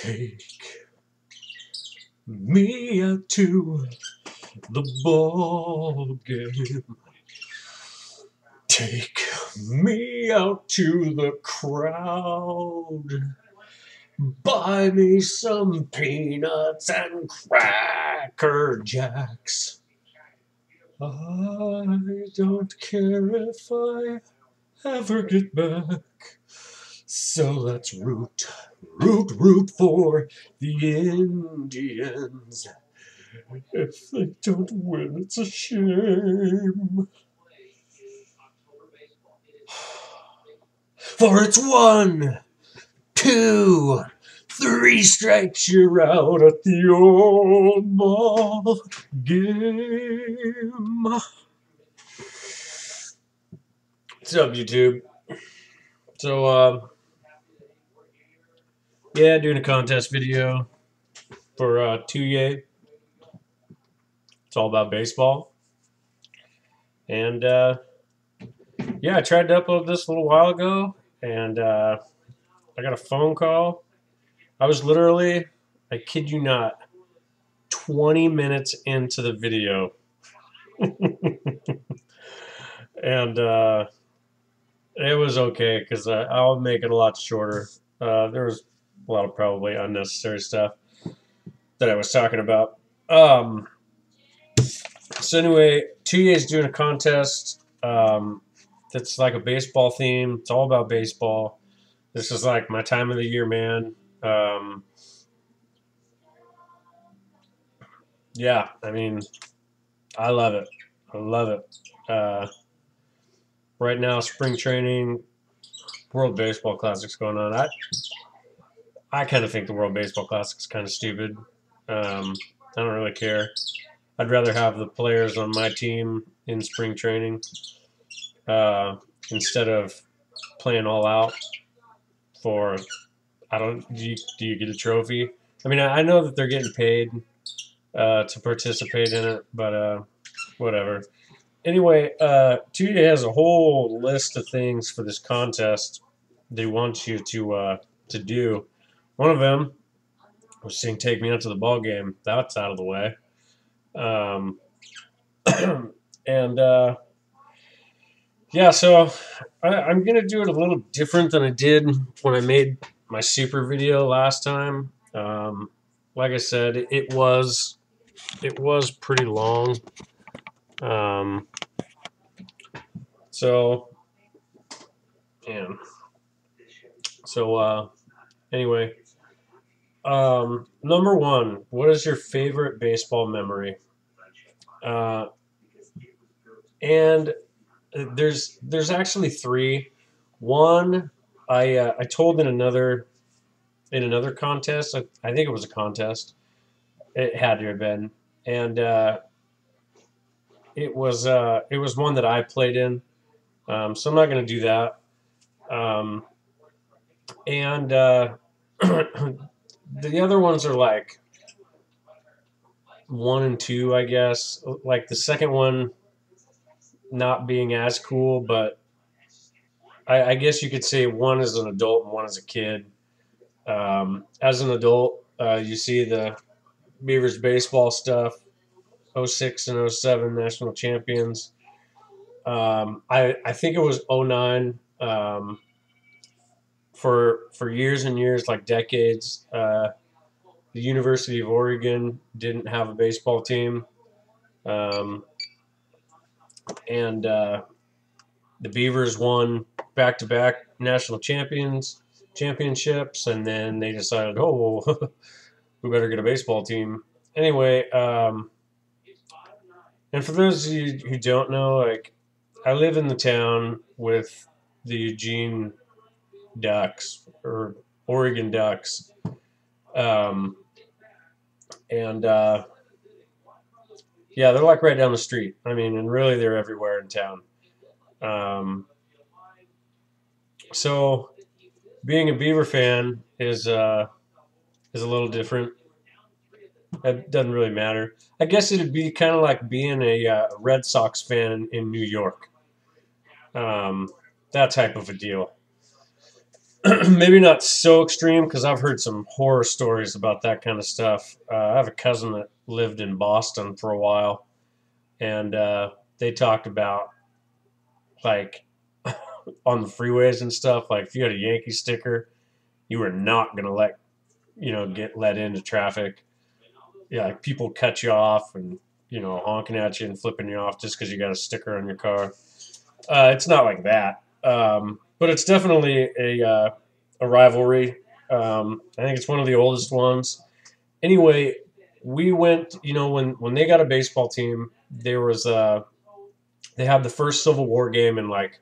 Take me out to the ball game. Take me out to the crowd. Buy me some peanuts and Cracker Jacks. I don't care if I ever get back. So let's root for the Indians. If they don't win, it's a shame. For it's 1, 2, 3 strikes, you're out at the old ball game. What's up, YouTube? So, yeah, doing a contest video for Tulliakat. It's all about baseball. And, yeah, I tried to upload this a little while ago, and I got a phone call. I was literally, I kid you not, 20 minutes into the video. And it was okay, because I'll make it a lot shorter. There was a lot of probably unnecessary stuff that I was talking about. So anyway, Tulliyakat's doing a contest that's like a baseball theme. It's all about baseball. This is like my time of the year, man. Yeah, I mean, I love it. I love it. Right now, spring training, World Baseball Classic's going on. I kind of think the World Baseball Classic's kind of stupid. I don't really care. I'd rather have the players on my team in spring training instead of playing all out for, do you get a trophy? I mean, I know that they're getting paid to participate in it, but whatever. Anyway, Tulliakat has a whole list of things for this contest they want you to do. One of them was saying, "Take me out to the ball game." That's out of the way. And yeah, so I'm gonna do it a little different than I did when I made my super video last time. Like I said, it was pretty long. So, yeah. So, anyway, number 1, what is your favorite baseball memory? And there's actually 3. One, I told in another contest. I think it was a contest. It had to have been, and it was one that I played in. So I'm not going to do that. And the other ones are like 1 and 2, I guess. Like the second one not being as cool, but I guess you could say 1 as an adult and 1 as a kid. As an adult, you see the Beavers baseball stuff, 06 and 07 national champions. I think it was 09. For years and years, like decades, the University of Oregon didn't have a baseball team. And the Beavers won back-to-back national championships, and then they decided, oh, well, we better get a baseball team. Anyway, and for those of you who don't know, like, I live in the town with the Eugene Ducks, or Oregon Ducks. And yeah, they're like right down the street. I mean, and really they're everywhere in town. So being a Beaver fan is a little different. It doesn't really matter. I guess it'd be kind of like being a Red Sox fan in New York. That type of a deal. maybe not so extreme because I've heard some horror stories about that kind of stuff. I have a cousin that lived in Boston for a while, and they talked about like on the freeways and stuff. Like if you had a Yankee sticker, you were not gonna get let into traffic. Yeah, like people cut you off and honking at you and flipping you off just because you got a sticker on your car. It's not like that, but it's definitely a rivalry. I think it's one of the oldest ones. Anyway, we went. When they got a baseball team, they had the first Civil War game in like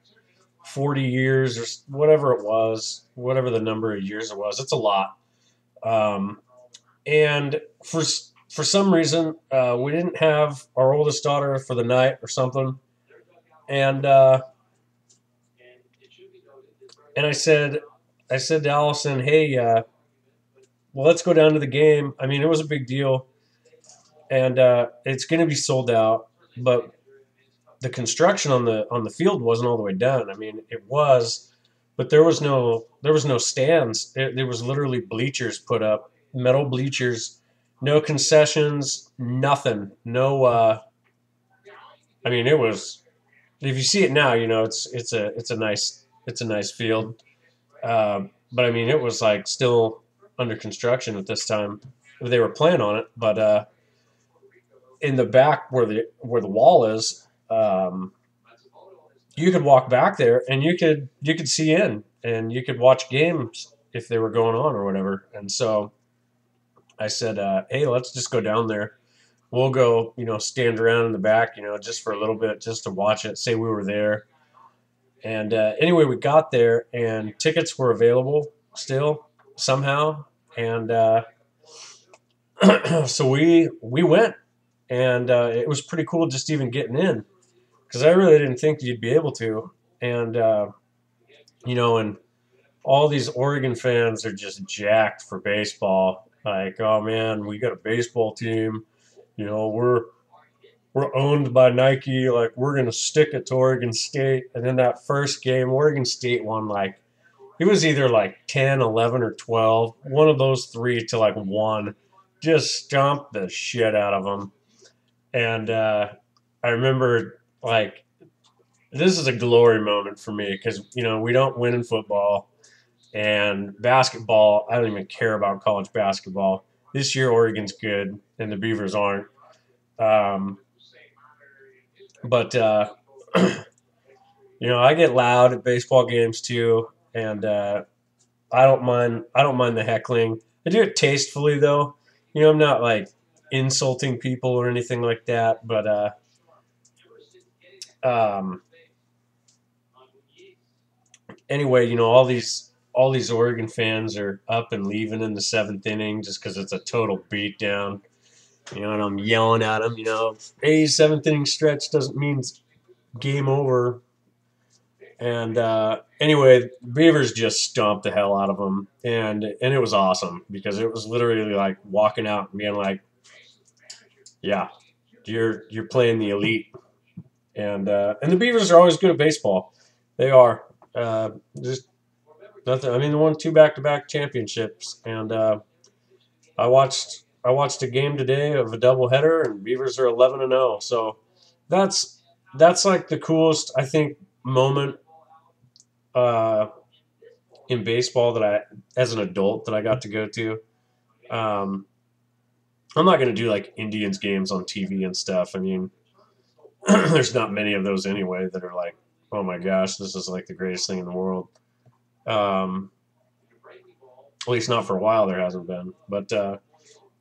40 years or whatever it was, whatever the number of years it was. It's a lot. Um, and for some reason, we didn't have our oldest daughter for the night or something, and I said to Allison, "Hey, well, let's go down to the game." I mean, it was a big deal, and it's going to be sold out, but the construction on the field wasn't all the way done. I mean, it was, but there was no stands. There was literally bleachers put up, metal bleachers, no concessions, nothing. No, I mean, it was. If you see it now, it's a nice field. But I mean, it was like still under construction at this time. They were planning on it, but in the back where the wall is, you could walk back there and you could see in and you could watch games if they were going on or whatever. And so I said, "Hey, let's just go down there. We'll go, stand around in the back, just for a little bit, just to watch it, say we were there." And anyway, we got there, and tickets were available still somehow, and so we went, and it was pretty cool just even getting in because I really didn't think you'd be able to, and and all these Oregon fans are just jacked for baseball. Like, oh man, we got a baseball team. We're owned by Nike. Like, we're gonna stick it to Oregon State. And then that first game, Oregon State won like it was either like 10, 11, or 12. One of those three to like one. Just stomped the shit out of them. And I remember like this is a glory moment for me because we don't win in football and basketball. I don't even care about college basketball. This year, Oregon's good and the Beavers aren't. Um, but I get loud at baseball games too, and I don't mind. I don't mind the heckling. I do it tastefully though. I'm not like insulting people or anything like that. But um, anyway, all these Oregon fans are up and leaving in the seventh inning just because it's a total beatdown. And I'm yelling at them. Hey, seventh inning stretch doesn't mean it's game over. And anyway, Beavers just stomped the hell out of them, and it was awesome because it was literally like walking out and being like, "Yeah, you're playing the elite," and the Beavers are always good at baseball. They are just nothing. I mean, they won 2 back-to-back championships, and I watched a game today of a doubleheader, and Beavers are 11-0. So that's like the coolest I think moment uh, in baseball that as an adult, that I got to go to. Um, I'm not going to do like Indians games on TV and stuff. I mean, there's not many of those anyway that are like, oh my gosh, this is like the greatest thing in the world. Um, at least not for a while. There hasn't been. But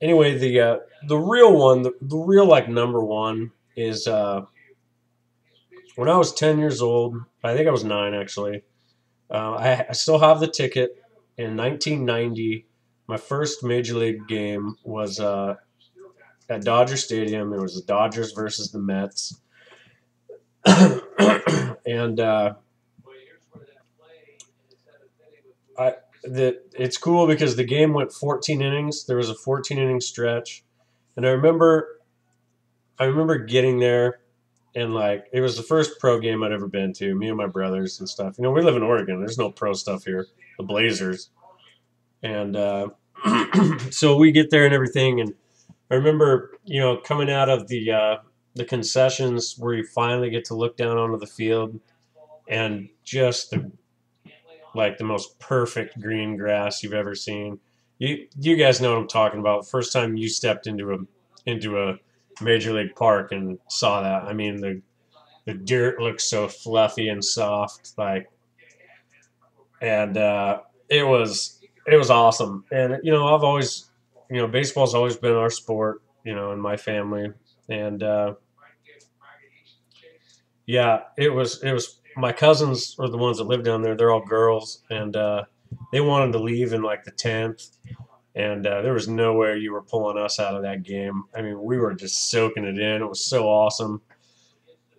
anyway, the real one, the real like number one is when I was 10 years old. I think I was 9 actually. I still have the ticket. In 1990, my first major league game was at Dodger Stadium. It was the Dodgers versus the Mets, and it's cool because the game went 14 innings. There was a 14 inning stretch, and I remember getting there, and like it was the first pro game I'd ever been to. Me and my brothers and stuff. You know, we live in Oregon. There's no pro stuff here. The Blazers, and so we get there and everything. And I remember, you know, coming out of the concessions where you finally get to look down onto the field and just the most perfect green grass you've ever seen. You guys know what I'm talking about. First time you stepped into a major league park and saw that. I mean, the dirt looks so fluffy and soft, like, and it was awesome. And you know, I've always, you know, baseball's always been our sport, you know, in my family, and yeah, it was. My cousins are the ones that live down there. They're all girls, and they wanted to leave in like the 10th, and there was no way you were pulling us out of that game. I mean, we were just soaking it in. It was so awesome.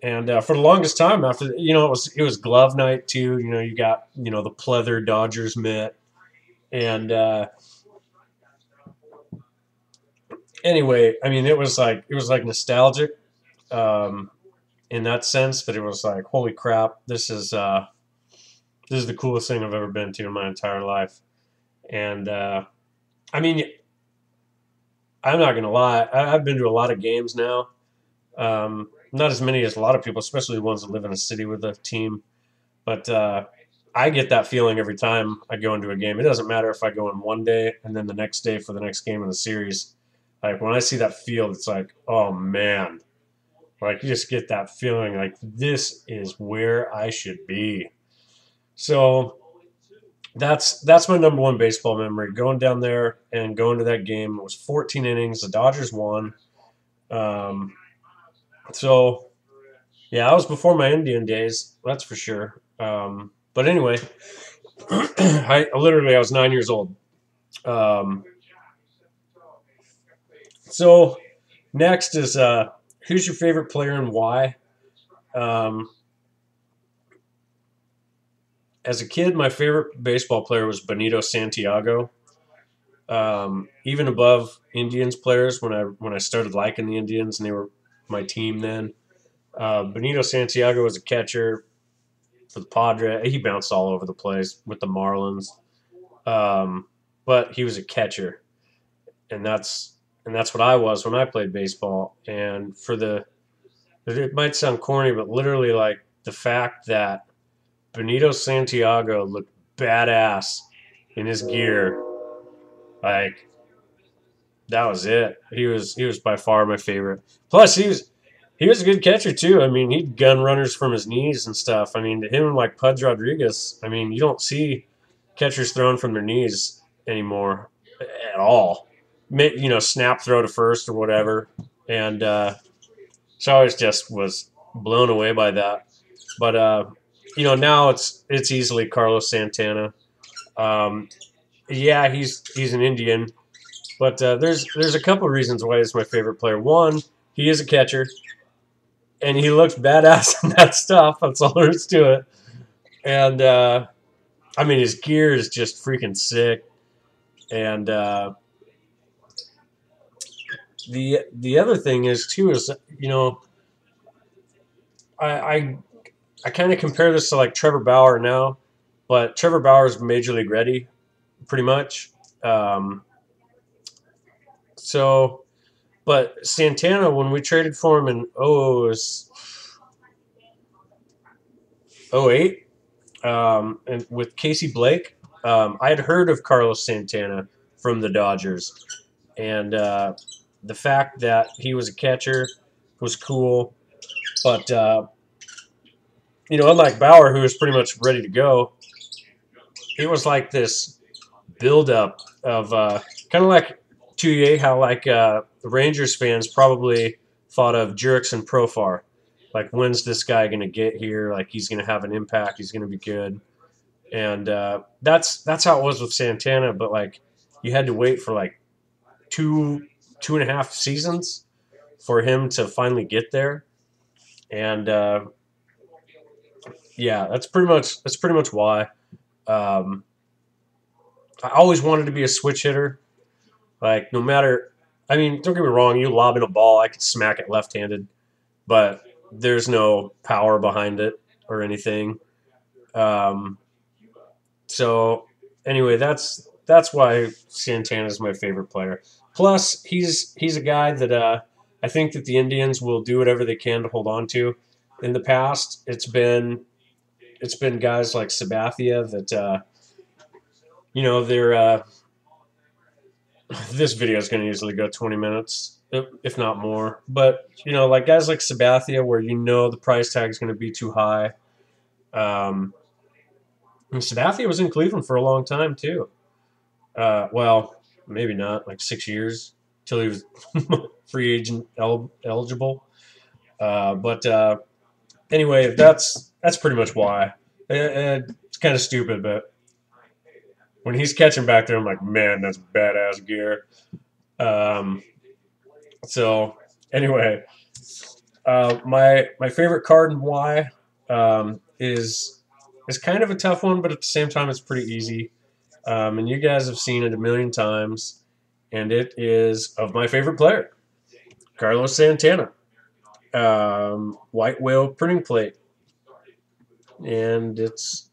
And for the longest time, after you know, it was glove night too. You know, you got the pleather Dodgers mitt, and anyway, I mean, it was like nostalgic um, in that sense that it was like, holy crap, this is the coolest thing I've ever been to in my entire life. And I mean, I'm not gonna lie, I've been to a lot of games now. Not as many as a lot of people, especially the ones that live in a city with a team. But I get that feeling every time I go into a game. It doesn't matter if I go in one day and then the next day for the next game of the series. Like when I see that field, it's like, oh man, like you just get that feeling like this is where I should be. So that's my number one baseball memory. Going down there and going to that game. It was 14 innings. The Dodgers won. Um, so yeah, that was before my Indian days. That's for sure. But anyway, I was 9 years old. Um, so next is who's your favorite player and why? Um, as a kid, my favorite baseball player was Benito Santiago. Even above Indians players when I started liking the Indians and they were my team then. Benito Santiago was a catcher for the Padres. He bounced all over the place with the Marlins, um, but he was a catcher, and that's what I was when I played baseball. And it might sound corny, but literally like the fact that Benito Santiago looked badass in his gear, like that was it. He was by far my favorite. Plus, he was a good catcher too. I mean, he'd gun runners from his knees and stuff. I mean, him and like Pudge Rodriguez. I mean, you don't see catchers throwing from their knees anymore at all. Snap throw to first or whatever. And so I always just was blown away by that. But now it's easily Carlos Santana. Um, yeah, he's an Indian, but there's a couple of reasons why he's my favorite player. One, he is a catcher, and he looks badass in that stuff. That's all there is to it. And I mean, his gear is just freaking sick. And the other thing is too is I I kind of compare this to like Trevor Bauer now, but Trevor Bauer is major league ready, pretty much. Um, so, but Santana, when we traded for him in 08, and with Casey Blake, I had heard of Carlos Santana from the Dodgers, and the fact that he was a catcher was cool. But unlike Bauer, who was pretty much ready to go, it was like this buildup of kind of like Tullier, how like the Rangers fans probably thought of Jurickson Profar. Like, when's this guy going to get here? Like, he's going to have an impact. He's going to be good. And that's how it was with Santana. But like, you had to wait for like two and a half seasons for him to finally get there. And yeah, that's pretty much why. Um, I always wanted to be a switch hitter. Like, no matter, I mean, don't get me wrong, you lob in a ball, I could smack it left-handed. But there's no power behind it or anything. Um, so anyway, that's why Santana's my favorite player. Plus, he's a guy that I think that the Indians will do whatever they can to hold on to. In the past, it's been guys like Sabathia that they're this video is going to easily go 20 minutes, if not more. But like guys like Sabathia, where the price tag is going to be too high. And Sabathia was in Cleveland for a long time too. Well, maybe not, like 6 years till he was free agent eligible. But anyway, that's pretty much why. It's kind of stupid, but when he's catching back there, I'm like, man, that's badass gear. Um, so anyway, my favorite card and why is kind of a tough one, but at the same time, it's pretty easy. And you guys have seen it a million times, and it is of my favorite player, Carlos Santana. White whale printing plate, and it's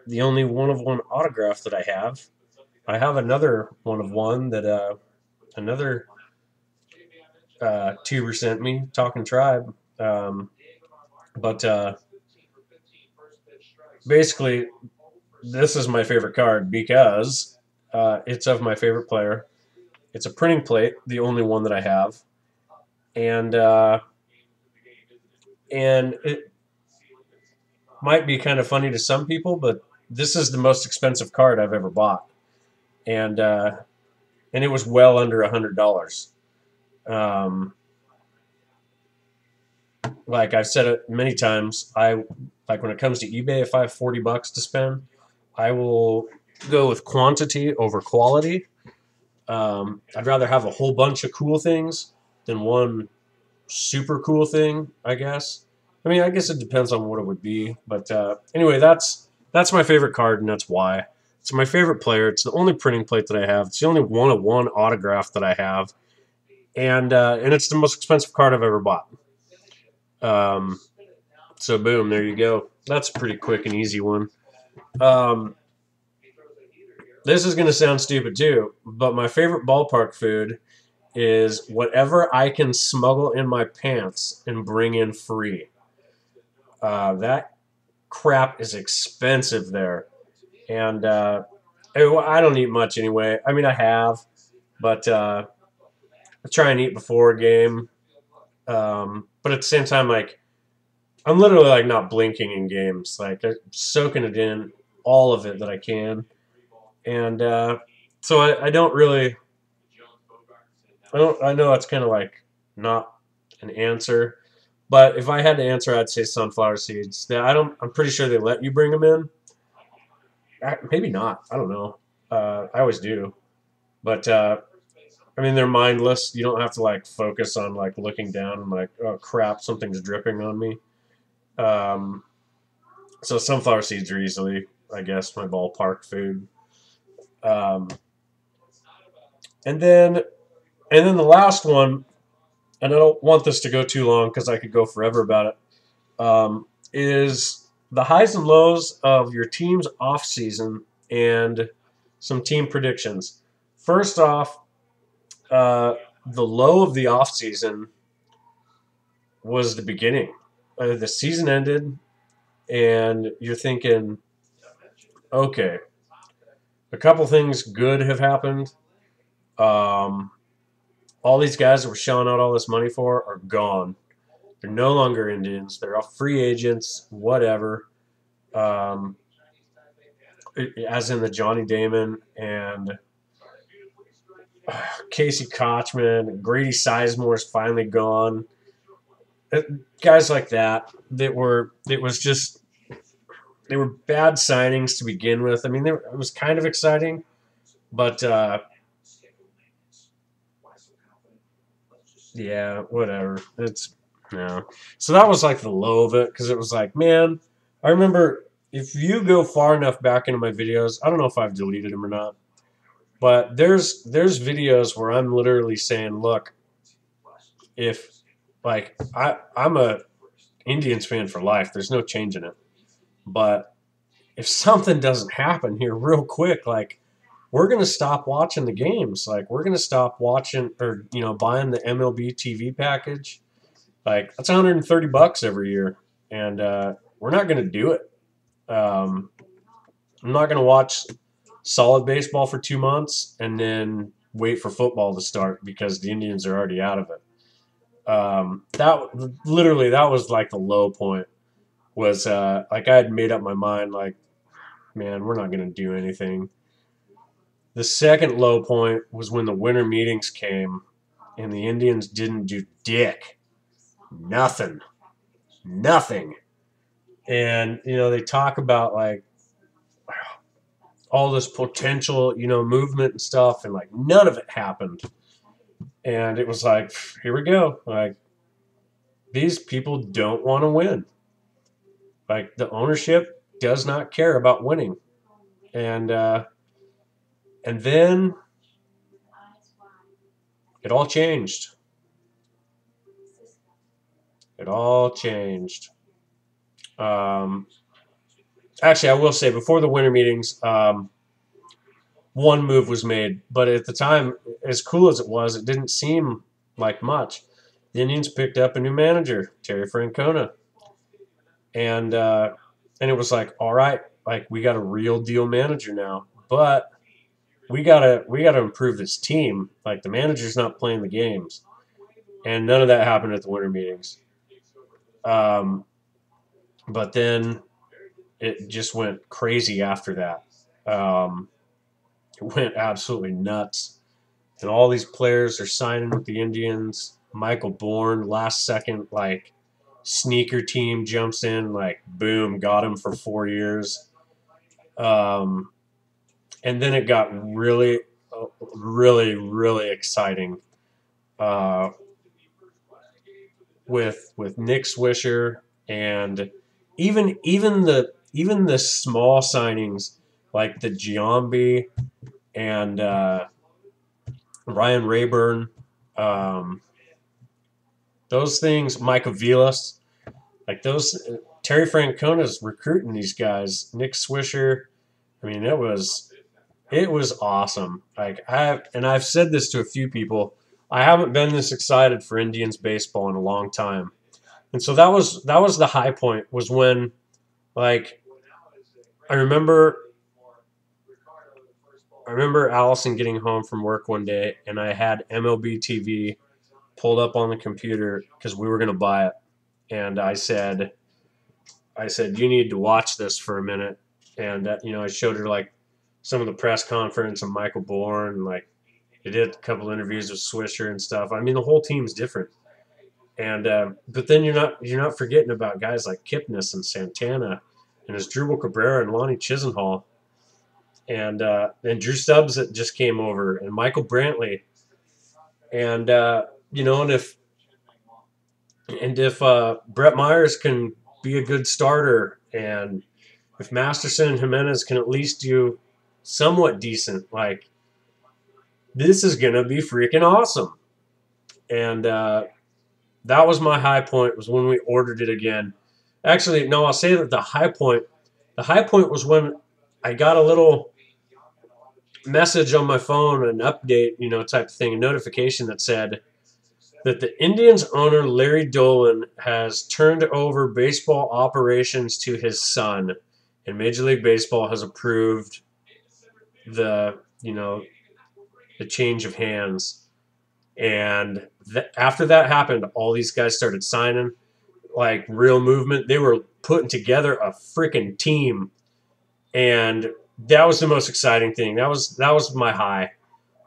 the only one of one autograph that I have. I have another one of one that another tuber sent me, Talking Tribe. But basically, this is my favorite card because it's of my favorite player. It's a printing plate, the only one that I have, and it might be kind of funny to some people, but this is the most expensive card I've ever bought, and it was well under $100. Like I've said it many times, I like when it comes to eBay, if I have $40 to spend, I will go with quantity over quality. I'd rather have a whole bunch of cool things than one super cool thing, I guess. I mean, I guess it depends on what it would be. But anyway, that's my favorite card, and that's why. It's my favorite player. It's the only printing plate that I have. It's the only one-of-one autograph that I have. And it's the most expensive card I've ever bought. So boom, there you go. That's a pretty quick and easy one. This is going to sound stupid too, but my favorite ballpark food is whatever I can smuggle in my pants and bring in free. That crap is expensive there. And I don't eat much anyway. I mean, I have, but I try and eat before a game. But at the same time, like, I'm literally like not blinking in games. Like, I'm soaking it in, all of it that I can. And so I don't really, I know that's kind of like not an answer. But if I had to answer, I'd say sunflower seeds. I'm pretty sure they let you bring them in. Maybe not. I don't know. I always do. But I mean, they're mindless. You don't have to like focus on like looking down and like, oh crap, something's dripping on me. So sunflower seeds are easily, I guess, my ballpark food. Um, and then the last one, and I don't want this to go too long because I could go forever about it, is the highs and lows of your team's off season and some team predictions. First off, the low of the off season was the beginning. The season ended, and you're thinking, okay, a couple things good have happened. All these guys that we're shelling out all this money for are gone. They're no longer Indians. They're all free agents, whatever. As in the Johnny Damon and Casey Kochman, Grady Sizemore's finally gone. Guys like that they were bad signings to begin with. I mean, it was kind of exciting, but yeah, whatever. So that was like the low of it because it was like, man, I remember if you go far enough back into my videos, I don't know if I've deleted them or not, but there's videos where I'm literally saying, look, if like I'm a Indians fan for life. There's no changing it. But if something doesn't happen here real quick, like, we're going to stop watching the games. Like, we're going to stop watching or, buying the MLB TV package. Like, that's $130 every year. And we're not going to do it. I'm not going to watch solid baseball for 2 months and then wait for football to start because the Indians are already out of it. That was like the low point. Was like, I had made up my mind, like, man, we're not going to do anything. The second low point was when the winter meetings came and the Indians didn't do dick. Nothing. And, they talk about, like, all this potential, movement and stuff, and, like, none of it happened. And it was like, here we go. Like, these people don't want to win. Like, the ownership does not care about winning. And then it all changed. It all changed. Actually, I will say, before the winter meetings, one move was made. But at the time, as cool as it was, it didn't seem like much. The Indians picked up a new manager, Terry Francona. And it was like, all right, like, we got a real deal manager now. But we gotta improve this team. Like, the manager's not playing the games. And none of that happened at the winter meetings. But then it just went crazy after that. It went absolutely nuts. And all these players are signing with the Indians. Michael Bourne, last second, like, sneaker team jumps in, like, boom, got him for 4 years. And then it got really, really, really exciting with Nick Swisher, and even the small signings like the Giambi and Ryan Rayburn, those things, Mike Avilas, like those. Terry Francona's recruiting these guys. Nick Swisher, I mean, it was awesome. Like, I've said this to a few people. I haven't been this excited for Indians baseball in a long time. And so that was the high point, was when, like, I remember Allison getting home from work one day, and I had MLB TV pulled up on the computer because we were going to buy it. And I said, you need to watch this for a minute. And, I showed her, like, some of the press conference of Michael Bourne. Like, they did a couple interviews with Swisher and stuff. I mean, the whole team's different. And but then you're not forgetting about guys like Kipnis and Santana and Asdrubal Cabrera and Lonnie Chisenhall and Drew Stubbs that just came over, and Michael Brantley. And and if Brett Myers can be a good starter, and if Masterson and Jimenez can at least do somewhat decent, like, this is gonna be freaking awesome. And that was my high point, was when we ordered it again. Actually, no, I'll say that the high point was when I got a little message on my phone, an update, type of thing, a notification that said that the Indians owner, Larry Dolan, has turned over baseball operations to his son, and Major League Baseball has approved the change of hands. And after that happened, all these guys started signing, like, real movement. They were putting together a freaking team, and that was the most exciting thing. That was my high.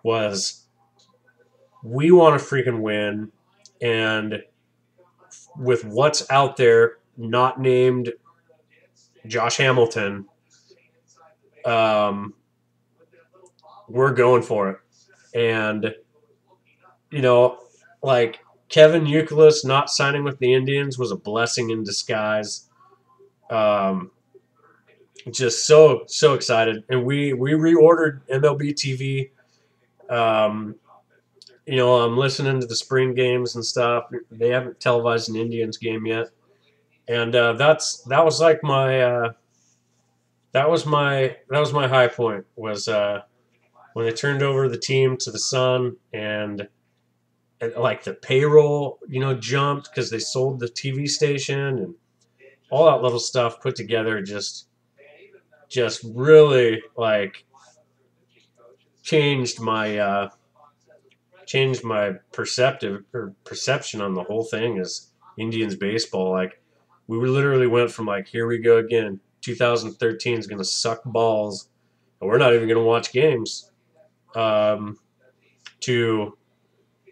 Was, we want to freaking win, and with what's out there, not named Josh Hamilton, we're going for it. And like, Kevin Youkilis not signing with the Indians was a blessing in disguise. Just so excited. And we reordered MLB TV. I'm listening to the spring games and stuff. They haven't televised an Indians game yet. And that was like my that was my high point was when they turned over the team to the Sun and like the payroll, jumped because they sold the TV station and all that little stuff put together just really like changed my perception on the whole thing as Indians baseball. Like literally went from like here we go again, 2013 is going to suck balls, and we're not even going to watch games, to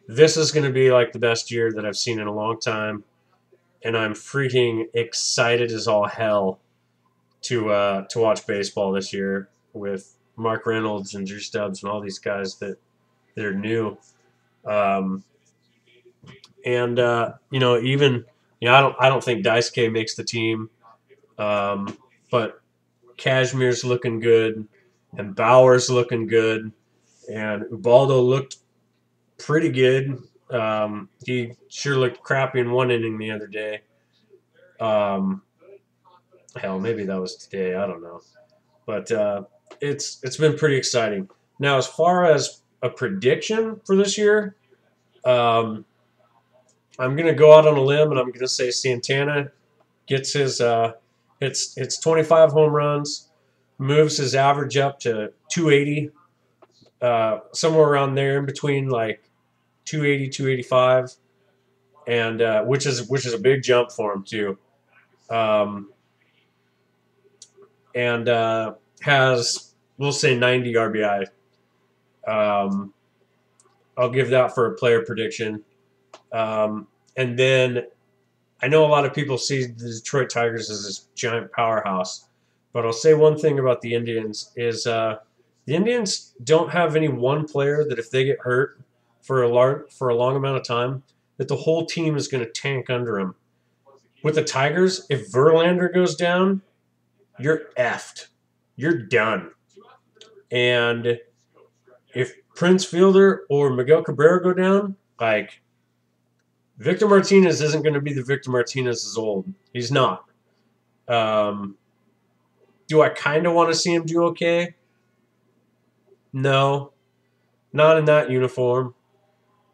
this is going to be like the best year that I've seen in a long time, and I'm freaking excited as all hell to watch baseball this year with Mark Reynolds and Drew Stubbs and all these guys that are new. Um, and even I don't think Daisuke makes the team, but Cashmere's looking good, and Bauer's looking good, and Ubaldo looked pretty good. He sure looked crappy in one inning the other day. Um, Hell, maybe that was today. I don't know, but it's been pretty exciting. Now, as far as a prediction for this year, um, I'm gonna go out on a limb and I'm gonna say Santana gets his it's 25 home runs, moves his average up to 280, somewhere around there in between like 280, 285, and which is a big jump for him too. Um, and has, we'll say, 90 RBI. Um, I'll give that for a player prediction. And then I know a lot of people see the Detroit Tigers as this giant powerhouse, but I'll say one thing about the Indians is the Indians don't have any one player that if they get hurt for a long amount of time, that the whole team is going to tank under them. With the Tigers, if Verlander goes down, you're effed. You're done. And if Prince Fielder or Miguel Cabrera go down, like Victor Martinez isn't going to be the Victor Martinez is old. He's not. Um, do I kind of want to see him do okay? No, not in that uniform.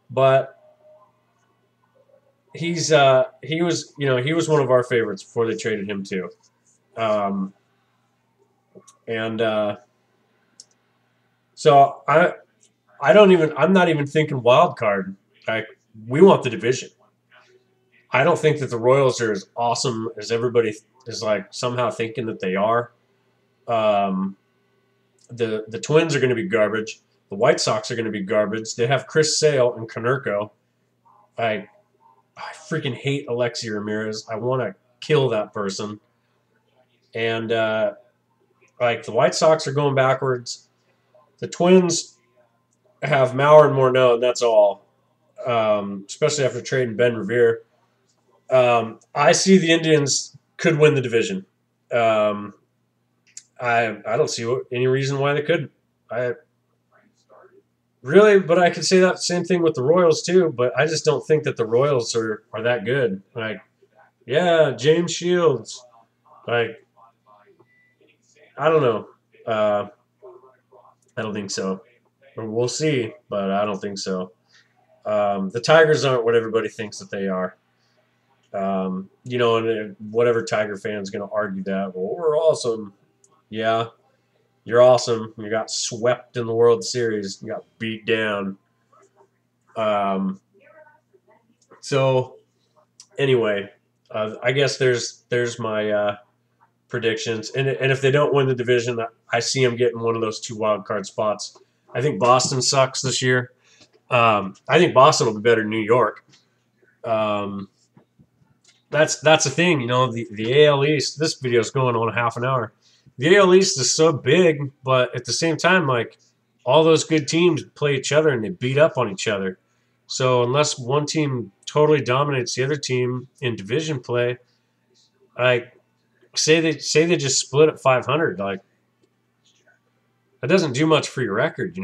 But he was one of our favorites before they traded him too. Um, and so I'm not even thinking wild card. Like, we want the division. I don't think that the Royals are as awesome as everybody is like somehow thinking that they are. Um, the Twins are going to be garbage. The White Sox are going to be garbage. They have Chris Sale and Konerko. I freaking hate Alexi Ramirez. I want to kill that person. And like the White Sox are going backwards. The Twins have Mauer and Morneau, and that's all. Especially after trading Ben Revere. I see the Indians could win the division. Um, I don't see any reason why they couldn't. I really, but I could say that same thing with the Royals too. But I just don't think that the Royals are that good. Like, yeah, James Shields. Like, I don't know. I don't think so. We'll see, but I don't think so. The Tigers aren't what everybody thinks that they are. And whatever Tiger fan's going to argue that, well, we're awesome. Yeah, you're awesome. You got swept in the World Series. You got beat down. Um, so anyway, I guess there's my predictions. And if they don't win the division, I see them getting one of those two wild card spots. I think Boston sucks this year. I think Boston will be better than New York. That's the thing, the AL East. This video is going on half an hour. The AL East is so big, but at the same time, like all those good teams play each other and they beat up on each other. So unless one team totally dominates the other team in division play, like say they just split at 500, like that doesn't do much for your record,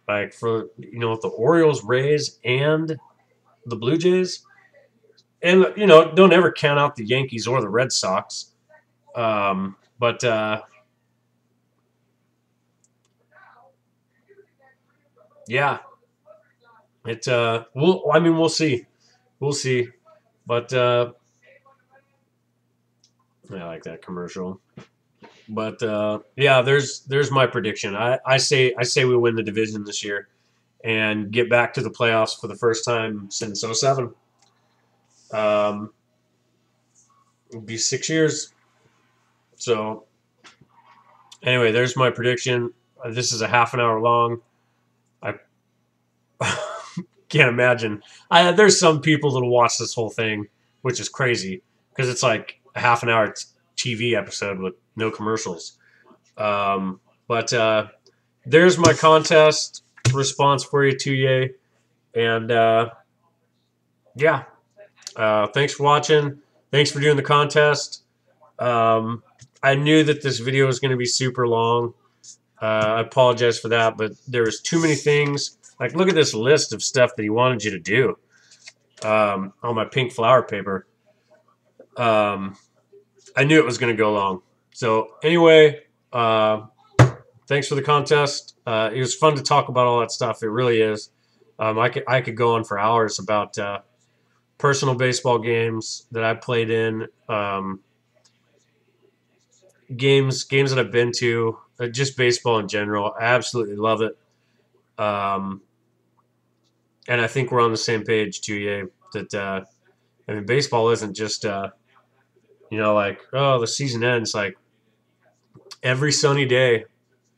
Like with the Orioles, Rays, and the Blue Jays, And you know, don't ever count out the Yankees or the Red Sox. But yeah, we'll see. We'll see. But I like that commercial. But yeah, there's my prediction. I say we win the division this year and get back to the playoffs for the first time since '07. Um, it'll be 6 years. So anyway, there's my prediction. This is a half an hour long. I can't imagine. There's some people that'll watch this whole thing, which is crazy because it's like a half an hour TV episode with no commercials. But there's my contest response for you, Tuye. And yeah, thanks for watching. Thanks for doing the contest. I knew that this video was going to be super long. I apologize for that, but there was too many things. Like, look at this list of stuff that he wanted you to do on my pink flower paper. I knew it was going to go long. So anyway, thanks for the contest. It was fun to talk about all that stuff. It really is. I could go on for hours about personal baseball games that I played in, games that I've been to, just baseball in general. I absolutely love it. And I think we're on the same page too, yeah. That I mean, baseball isn't just like, oh, the season ends. Like every sunny day,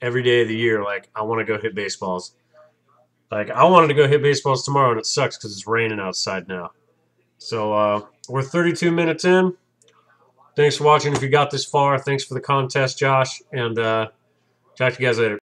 every day of the year, like I want to go hit baseballs. Like I wanted to go hit baseballs tomorrow, and it sucks because it's raining outside now. So we're 32 minutes in. Thanks for watching. If you got this far, thanks for the contest, Josh, and talk to you guys later.